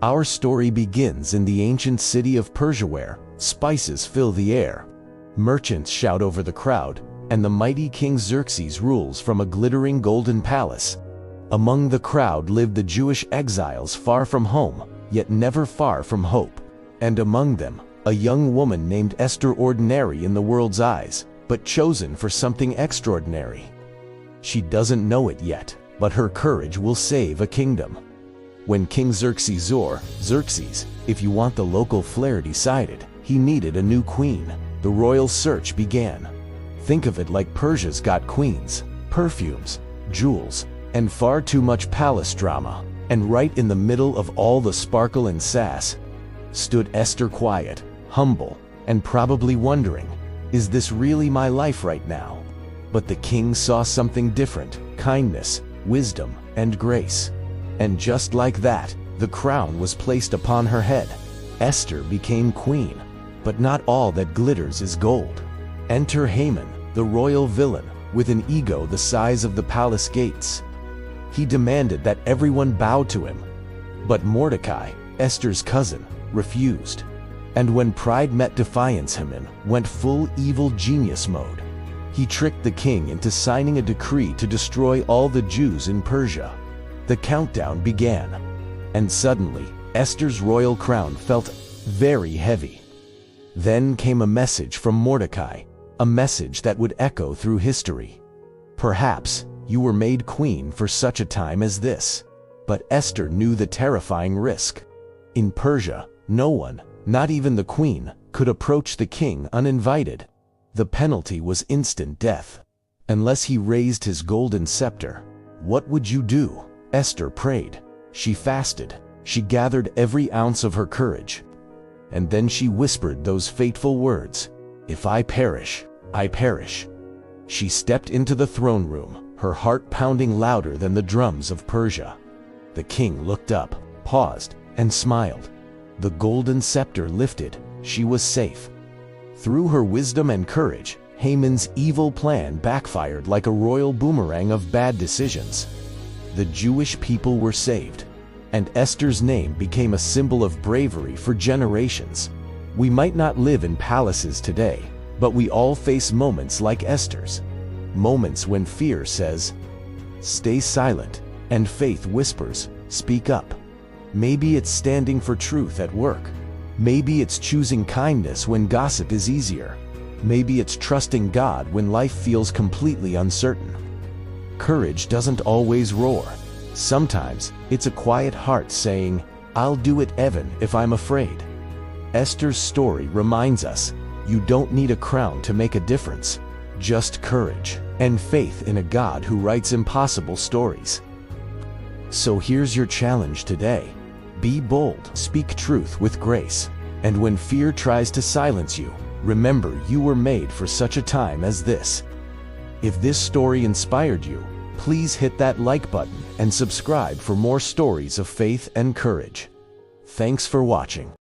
Our story begins in the ancient city of Persia where spices fill the air. Merchants shout over the crowd, and the mighty King Xerxes rules from a glittering golden palace. Among the crowd lived the Jewish exiles far from home, yet never far from hope. And among them, a young woman named Esther, ordinary in the world's eyes, but chosen for something extraordinary. She doesn't know it yet, but her courage will save a kingdom. When King Xerxes, if you want the local flair, decided he needed a new queen, the royal search began. Think of it like Persia's got queens, perfumes, jewels, and far too much palace drama. And right in the middle of all the sparkle and sass stood Esther, quiet, humble, and probably wondering, is this really my life right now? But the king saw something different: kindness, wisdom, and grace. And just like that, the crown was placed upon her head. Esther became queen. But not all that glitters is gold. Enter Haman, the royal villain, with an ego the size of the palace gates. He demanded that everyone bow to him. But Mordecai, Esther's cousin, refused. And when pride met defiance, Haman went full evil genius mode. He tricked the king into signing a decree to destroy all the Jews in Persia. The countdown began, and suddenly, Esther's royal crown felt very heavy. Then came a message from Mordecai, a message that would echo through history. Perhaps you were made queen for such a time as this. But Esther knew the terrifying risk. In Persia, no one, not even the queen, could approach the king uninvited. The penalty was instant death. Unless he raised his golden scepter. What would you do? Esther prayed. She fasted. She gathered every ounce of her courage. And then she whispered those fateful words, "If I perish, I perish." She stepped into the throne room, her heart pounding louder than the drums of Persia. The king looked up, paused, and smiled. The golden scepter lifted. She was safe. Through her wisdom and courage, Haman's evil plan backfired like a royal boomerang of bad decisions. The Jewish people were saved, and Esther's name became a symbol of bravery for generations. We might not live in palaces today, but we all face moments like Esther's. Moments when fear says, "Stay silent," and faith whispers, "Speak up." Maybe it's standing for truth at work. Maybe it's choosing kindness when gossip is easier. Maybe it's trusting God when life feels completely uncertain. Courage doesn't always roar. Sometimes it's a quiet heart saying, "I'll do it even if I'm afraid." Esther's story reminds us, you don't need a crown to make a difference. Just courage and faith in a God who writes impossible stories. So here's your challenge today. Be bold, speak truth with grace, and when fear tries to silence you, remember you were made for such a time as this. If this story inspired you, please hit that like button and subscribe for more stories of faith and courage. Thanks for watching.